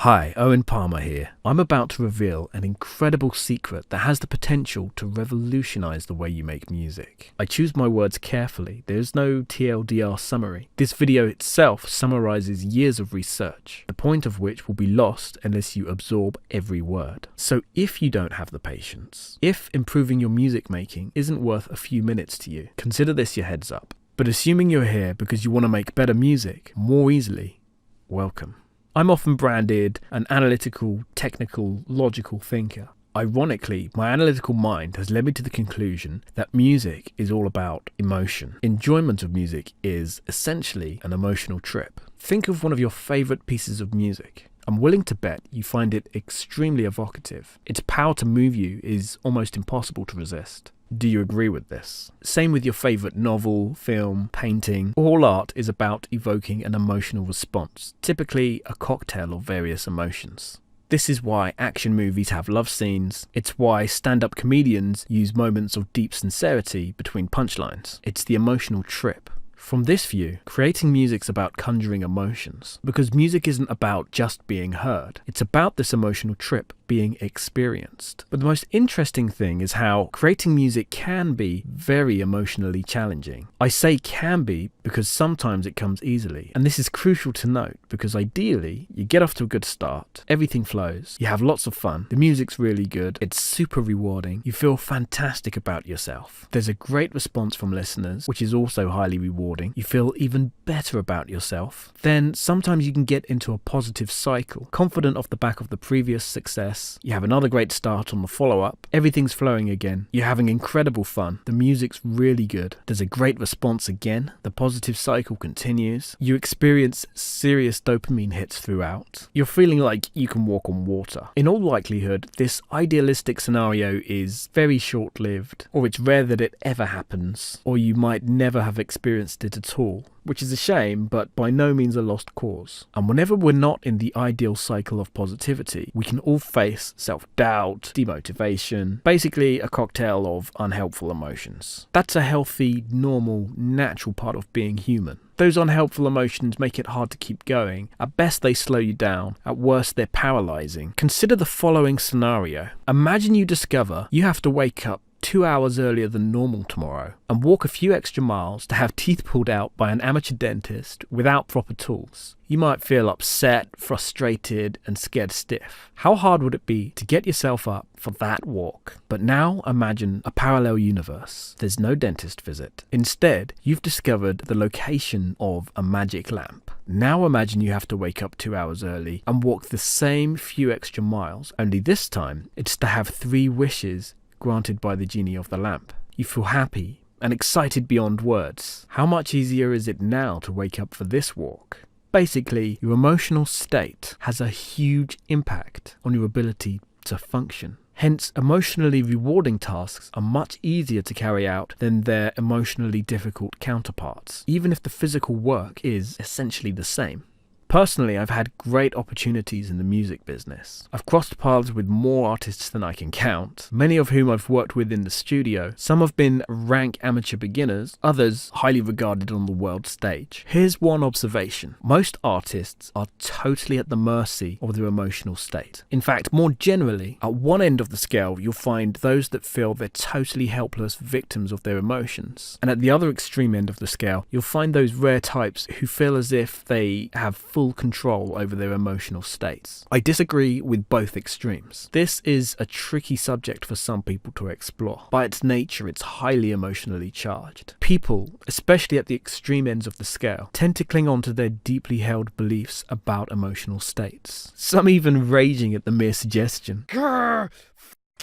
Hi, Owen Palmer here. I'm about to reveal an incredible secret that has the potential to revolutionize the way you make music. I choose my words carefully. There's no TLDR summary. This video itself summarizes years of research, the point of which will be lost unless you absorb every word. So if you don't have the patience, if improving your music making isn't worth a few minutes to you, consider this your heads up. But assuming you're here because you want to make better music more easily, welcome. I'm often branded an analytical, technical, logical thinker. Ironically, my analytical mind has led me to the conclusion that music is all about emotion. Enjoyment of music is essentially an emotional trip. Think of one of your favorite pieces of music. I'm willing to bet you find it extremely evocative. Its power to move you is almost impossible to resist. Do you agree with this? Same with your favorite novel, film, painting. All art is about evoking an emotional response, typically a cocktail of various emotions. This is why action movies have love scenes. It's why stand-up comedians use moments of deep sincerity between punchlines. It's the emotional trip. From this view, creating music's about conjuring emotions, because music isn't about just being heard. It's about this emotional trip being experienced. But the most interesting thing is how creating music can be very emotionally challenging. I say can be because sometimes it comes easily. And this is crucial to note because ideally, you get off to a good start, everything flows, you have lots of fun, the music's really good, it's super rewarding, you feel fantastic about yourself. There's a great response from listeners, which is also highly rewarding. You feel even better about yourself. Then sometimes you can get into a positive cycle, confident off the back of the previous success. You have another great start on the follow-up. Everything's flowing again. You're having incredible fun. The music's really good. There's a great response again. The positive cycle continues. You experience serious dopamine hits throughout. You're feeling like you can walk on water. In all likelihood, this idealistic scenario is very short-lived, or it's rare that it ever happens, or you might never have experienced it at all, which is a shame, but by no means a lost cause. And whenever we're not in the ideal cycle of positivity, we can all face self-doubt, demotivation, basically a cocktail of unhelpful emotions. That's a healthy, normal, natural part of being human. Those unhelpful emotions make it hard to keep going. At best, they slow you down. At worst, they're paralyzing. Consider the following scenario. Imagine you discover you have to wake up 2 hours earlier than normal tomorrow and walk a few extra miles to have teeth pulled out by an amateur dentist without proper tools. You might feel upset, frustrated, and scared stiff. How hard would it be to get yourself up for that walk? But now imagine a parallel universe. There's no dentist visit. Instead, you've discovered the location of a magic lamp. Now imagine you have to wake up 2 hours early and walk the same few extra miles, only this time it's to have 3 wishes granted by the genie of the lamp. You feel happy and excited beyond words. How much easier is it now to wake up for this walk? Basically, your emotional state has a huge impact on your ability to function. Hence, emotionally rewarding tasks are much easier to carry out than their emotionally difficult counterparts, even if the physical work is essentially the same. Personally, I've had great opportunities in the music business. I've crossed paths with more artists than I can count, many of whom I've worked with in the studio. Some have been rank amateur beginners, others highly regarded on the world stage. Here's one observation. Most artists are totally at the mercy of their emotional state. In fact, more generally, at one end of the scale, you'll find those that feel they're totally helpless victims of their emotions. And at the other extreme end of the scale, you'll find those rare types who feel as if they have full control over their emotional states. I disagree with both extremes. This is a tricky subject for some people to explore. By its nature, it's highly emotionally charged. People, especially at the extreme ends of the scale, tend to cling on to their deeply held beliefs about emotional states. Some even raging at the mere suggestion. Grr!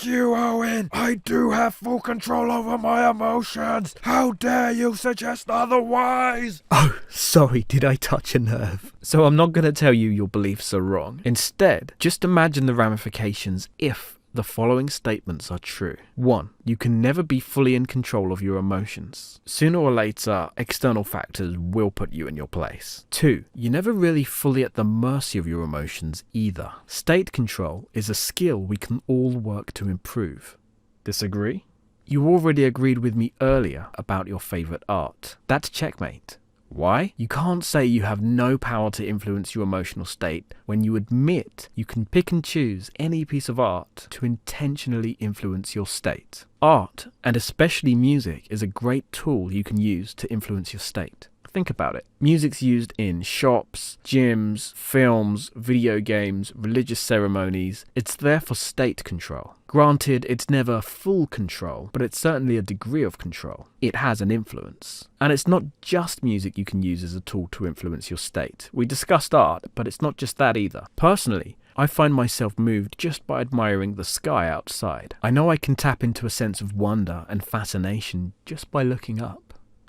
You, Owen! I do have full control over my emotions! How dare you suggest otherwise? Oh, sorry, did I touch a nerve? So I'm not going to tell you your beliefs are wrong. Instead, just imagine the ramifications if the following statements are true. 1. You can never be fully in control of your emotions. Sooner or later, external factors will put you in your place. 2. You're never really fully at the mercy of your emotions either. State control is a skill we can all work to improve. Disagree? You already agreed with me earlier about your favorite art. That's checkmate. Why? You can't say you have no power to influence your emotional state when you admit you can pick and choose any piece of art to intentionally influence your state. Art, and especially music, is a great tool you can use to influence your state. Think about it. Music's used in shops, gyms, films, video games, religious ceremonies. It's there for state control. Granted, it's never full control, but it's certainly a degree of control. It has an influence. And it's not just music you can use as a tool to influence your state. We discussed art, but it's not just that either. Personally, I find myself moved just by admiring the sky outside. I know I can tap into a sense of wonder and fascination just by looking up.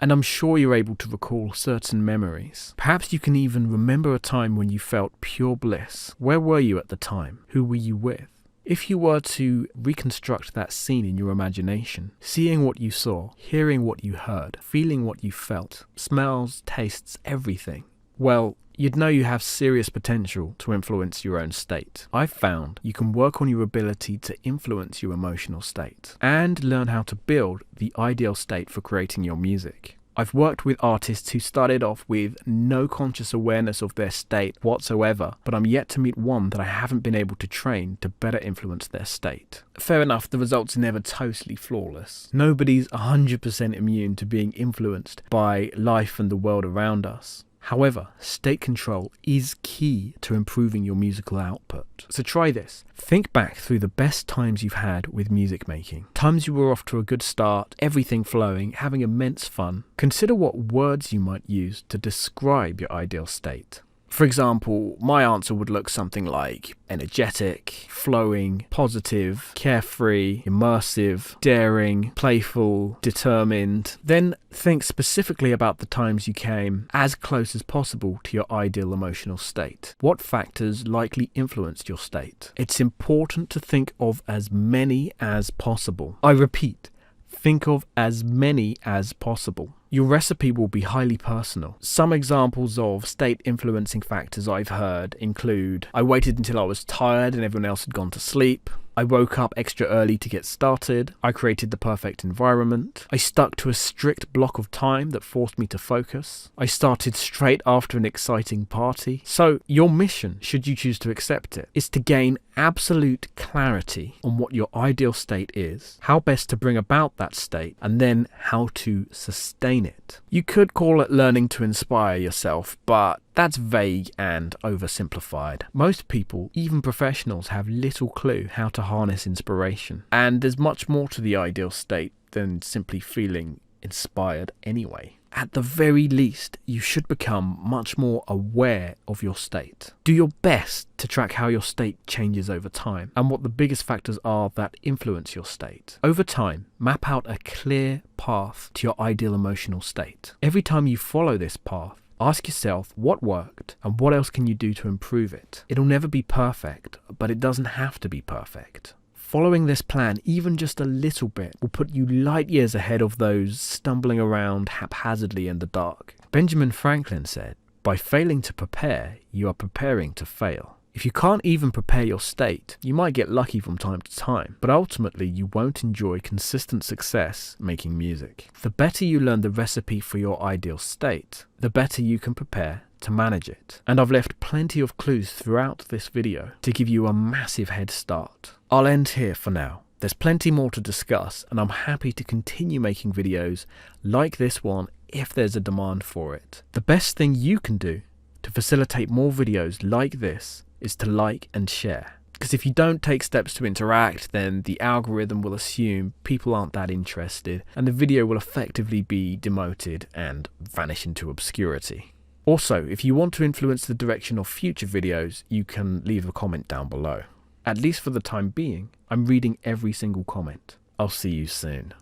And I'm sure you're able to recall certain memories. Perhaps you can even remember a time when you felt pure bliss. Where were you at the time? Who were you with? If you were to reconstruct that scene in your imagination, seeing what you saw, hearing what you heard, feeling what you felt, smells, tastes, everything, well, you'd know you have serious potential to influence your own state. I've found you can work on your ability to influence your emotional state and learn how to build the ideal state for creating your music. I've worked with artists who started off with no conscious awareness of their state whatsoever, but I'm yet to meet one that I haven't been able to train to better influence their state. Fair enough, the results are never totally flawless. Nobody's 100% immune to being influenced by life and the world around us. However, state control is key to improving your musical output. So try this. Think back through the best times you've had with music making. Times you were off to a good start, everything flowing, having immense fun. Consider what words you might use to describe your ideal state. For example, my answer would look something like energetic, flowing, positive, carefree, immersive, daring, playful, determined. Then think specifically about the times you came as close as possible to your ideal emotional state. What factors likely influenced your state? It's important to think of as many as possible. I repeat, think of as many as possible. Your recipe will be highly personal. Some examples of state influencing factors I've heard include: I waited until I was tired and everyone else had gone to sleep. I woke up extra early to get started. I created the perfect environment. I stuck to a strict block of time that forced me to focus. I started straight after an exciting party. So your mission, should you choose to accept it, is to gain absolute clarity on what your ideal state is, how best to bring about that state, and then how to sustain it. You could call it learning to inspire yourself, but that's vague and oversimplified. Most people, even professionals, have little clue how to harness inspiration. And there's much more to the ideal state than simply feeling inspired anyway. At the very least, you should become much more aware of your state. Do your best to track how your state changes over time and what the biggest factors are that influence your state. Over time, map out a clear path to your ideal emotional state. Every time you follow this path, ask yourself what worked and what else can you do to improve it. It'll never be perfect, but it doesn't have to be perfect. Following this plan, even just a little bit, will put you light years ahead of those stumbling around haphazardly in the dark. Benjamin Franklin said, "By failing to prepare, you are preparing to fail." If you can't even prepare your state, you might get lucky from time to time, but ultimately you won't enjoy consistent success making music. The better you learn the recipe for your ideal state, the better you can prepare to manage it. And I've left plenty of clues throughout this video to give you a massive head start. I'll end here for now. There's plenty more to discuss, and I'm happy to continue making videos like this one if there's a demand for it. The best thing you can do to facilitate more videos like this is to like and share. Because if you don't take steps to interact, then the algorithm will assume people aren't that interested, and the video will effectively be demoted and vanish into obscurity. Also, if you want to influence the direction of future videos, you can leave a comment down below. At least for the time being, I'm reading every single comment. I'll see you soon.